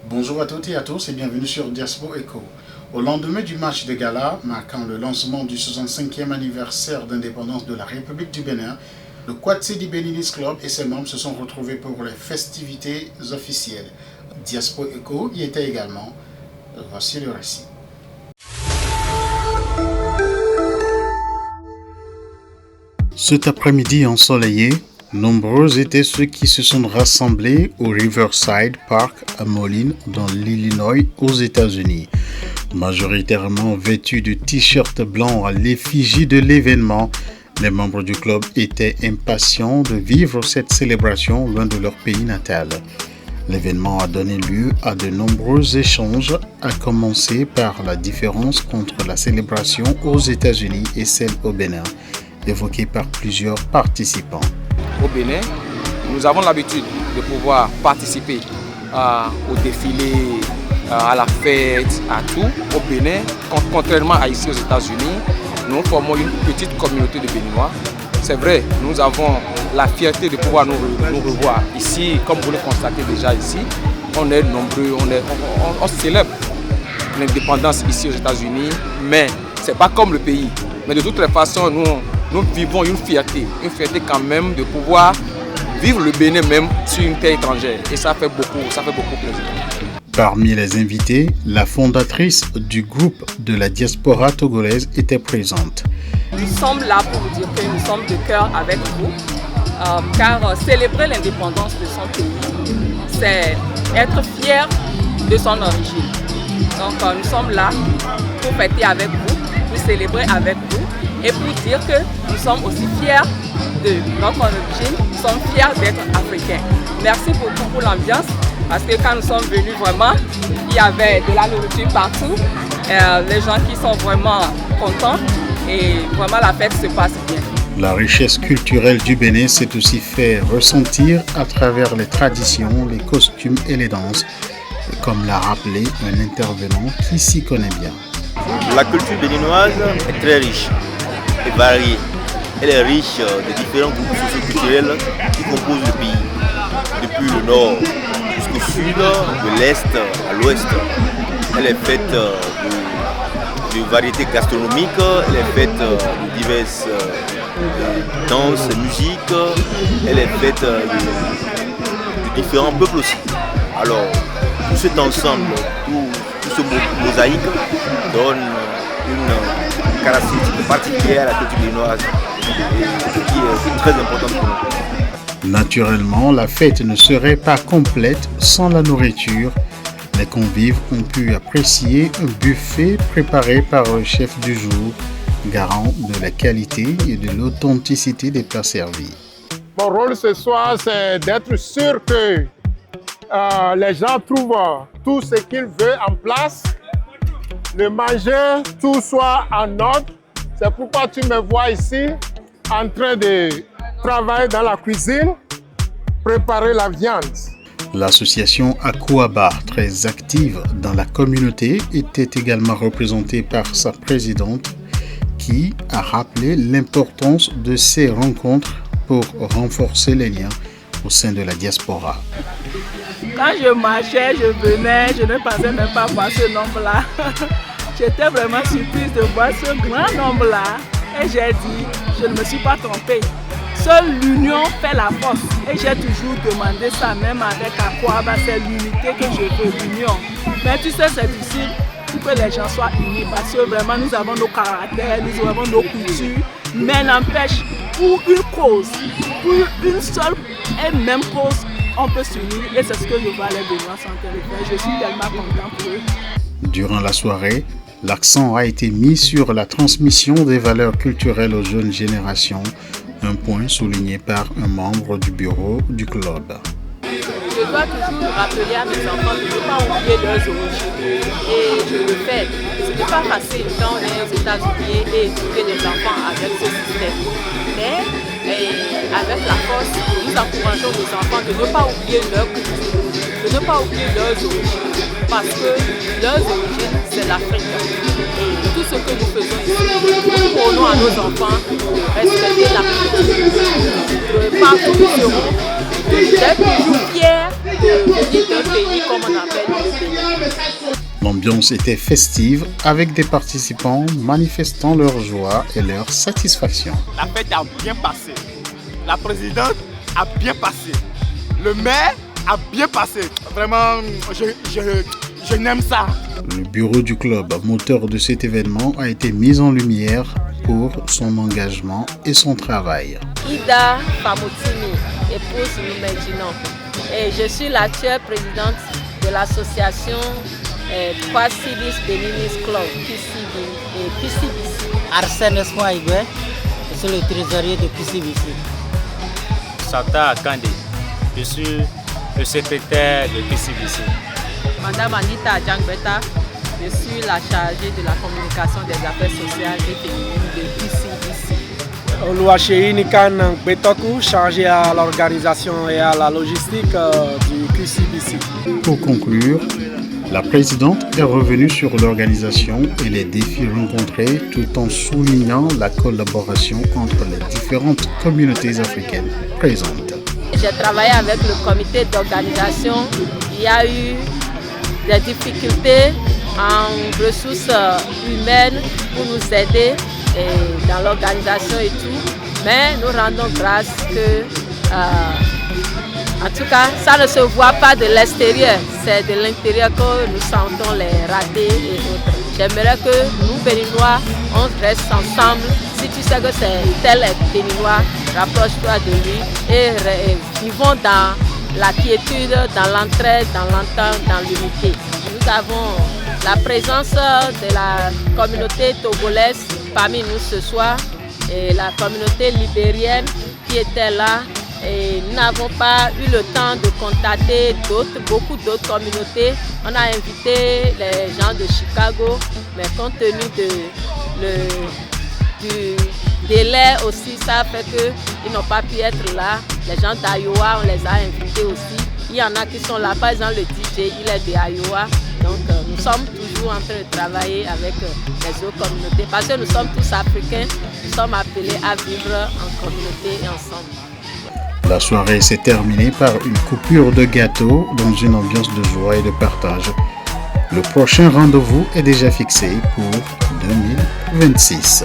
Bonjour à toutes et à tous et bienvenue sur Diaspora Echo. Au lendemain du match de gala marquant le lancement du 65e anniversaire d'indépendance de la République du Bénin, le Quad City Beninese Club et ses membres se sont retrouvés pour les festivités officielles. Diaspora Echo y était également. Voici le récit. Cet après-midi ensoleillé, nombreux étaient ceux qui se sont rassemblés au Riverside Park à Moline, dans l'Illinois, aux États-Unis. Majoritairement vêtus de t-shirts blancs à l'effigie de l'événement, les membres du club étaient impatients de vivre cette célébration loin de leur pays natal. L'événement a donné lieu à de nombreux échanges, à commencer par la différence entre la célébration aux États-Unis et celle au Bénin, évoquée par plusieurs participants. Au Bénin, nous avons l'habitude de pouvoir participer au défilé, à la fête, à tout. Au Bénin, contrairement à ici aux États-Unis, nous formons une petite communauté de Béninois. C'est vrai, nous avons la fierté de pouvoir nous revoir. Ici, comme vous le constatez déjà ici, on est nombreux, on célèbre l'indépendance ici aux États-Unis, mais ce n'est pas comme le pays. Mais de toutes les façons, nous vivons une fierté quand même de pouvoir vivre le Bénin même sur une terre étrangère. Et ça fait beaucoup plaisir. Parmi les invités, la fondatrice du groupe de la diaspora togolaise était présente. Nous sommes là pour vous dire que nous sommes de cœur avec vous, car célébrer l'indépendance de son pays, c'est être fier de son origine. Donc nous sommes là pour fêter avec vous, pour célébrer avec vous et pour dire que nous sommes aussi fiers de notre origine, nous sommes fiers d'être africains. Merci beaucoup pour l'ambiance, parce que quand nous sommes venus vraiment, il y avait de la nourriture partout, les gens qui sont vraiment contents et vraiment la fête se passe bien. La richesse culturelle du Bénin s'est aussi fait ressentir à travers les traditions, les costumes et les danses, comme l'a rappelé un intervenant qui s'y connaît bien. La culture béninoise est très riche et variée. Elle est riche de différents groupes socioculturels qui composent le pays, depuis le nord jusqu'au sud, de l'est à l'ouest. Elle est faite de variétés gastronomiques, elle est faite de diverses danses, musiques, elle est faite de différents peuples aussi. Alors, tout cet ensemble, tout ce mosaïque donne une caractéristique particulière à la culture béninoise et qui est très importante pour nous. Naturellement, la fête ne serait pas complète sans la nourriture. Les convives ont pu apprécier un buffet préparé par le chef du jour, garant de la qualité et de l'authenticité des plats servis. Mon rôle ce soir, c'est d'être sûr que les gens trouvent tout ce qu'ils veulent en place, le manger, tout soit en ordre. C'est pourquoi tu me vois ici en train de travailler dans la cuisine, préparer la viande. L'association Akouaba, très active dans la communauté, était également représentée par sa présidente qui a rappelé l'importance de ces rencontres pour renforcer les liens au sein de la diaspora. Quand je marchais, je venais, je ne pensais même pas voir ce nombre-là. J'étais vraiment surprise de voir ce grand nombre-là et j'ai dit, je ne me suis pas trompée. Seule l'union fait la force. Et j'ai toujours demandé ça, même avec Akouaba, c'est l'unité que je veux, l'union. Mais tu sais, c'est difficile pour que les gens soient unis parce que vraiment nous avons nos caractères, nous avons nos cultures. Mais n'empêche, pour une cause, pour une seule et même cause, on peut s'unir et c'est ce que je vois les Béninois sont en train de faire. Je suis tellement content pour eux. Durant la soirée, l'accent a été mis sur la transmission des valeurs culturelles aux jeunes générations, un point souligné par un membre du bureau du club. Je dois toujours rappeler à mes enfants de ne pas oublier leurs origines. Et je le fais. Ce n'est pas facile quand on est aux États-Unis et éduquer des enfants avec ce système. Mais avec la force, nous encourageons nos enfants de ne pas oublier leur culture, de ne pas oublier leurs origines. Parce que leurs origines, c'est l'Afrique. Et tout ce que nous faisons ici, nous prenons à nos enfants de respecter la culture. Partout où nous serons, d'être toujours fiers de venir d'un pays comme on appelle le pays. L'ambiance était festive avec des participants manifestant leur joie et leur satisfaction. La fête a bien passé. La présidente a bien passé. Le maire a bien passé. Vraiment, je n'aime ça. Le bureau du club, moteur de cet événement, a été mis en lumière pour son engagement et son travail. Ida Famotini, épouse Lumedjinon. Et je suis l'actuelle présidente de l'association Kwasilis Beninis Club, PCBC. Arsène Espoir Igwe, je suis le trésorier de PCBC. Sata Akande, je suis le secrétaire de PCBC. Madame Anita Djangbeta, je suis la chargée de la communication des affaires sociales et féminines de PCBC. Oluwaseyi Nikan Betoku, chargé à l'organisation et à la logistique du QCBC. Pour conclure, la présidente est revenue sur l'organisation et les défis rencontrés tout en soulignant la collaboration entre les différentes communautés africaines présentes. J'ai travaillé avec le comité d'organisation. Il y a eu des difficultés en ressources humaines pour nous aider dans l'organisation et tout. Mais nous rendons grâce que, en tout cas, ça ne se voit pas de l'extérieur. C'est de l'intérieur que nous sentons les ratés et autres. J'aimerais que nous, Béninois, on reste ensemble. Si tu sais que c'est tel Béninois, rapproche-toi de lui et vivons dans la quiétude, dans l'entraide, dans l'entente, dans l'unité. Nous avons la présence de la communauté togolaise parmi nous ce soir et la communauté libérienne qui était là. Et nous n'avons pas eu le temps de contacter beaucoup d'autres communautés. On a invité les gens de Chicago, mais compte tenu du délai aussi, ça fait qu'ils n'ont pas pu être là. Les gens d'Iowa, on les a invités aussi. Il y en a qui sont là, par exemple le DJ, il est de Iowa. Donc nous sommes toujours en train de travailler avec les autres communautés parce que nous sommes tous africains, nous sommes appelés à vivre en communauté et ensemble. La soirée s'est terminée par une coupure de gâteau dans une ambiance de joie et de partage. Le prochain rendez-vous est déjà fixé pour 2026.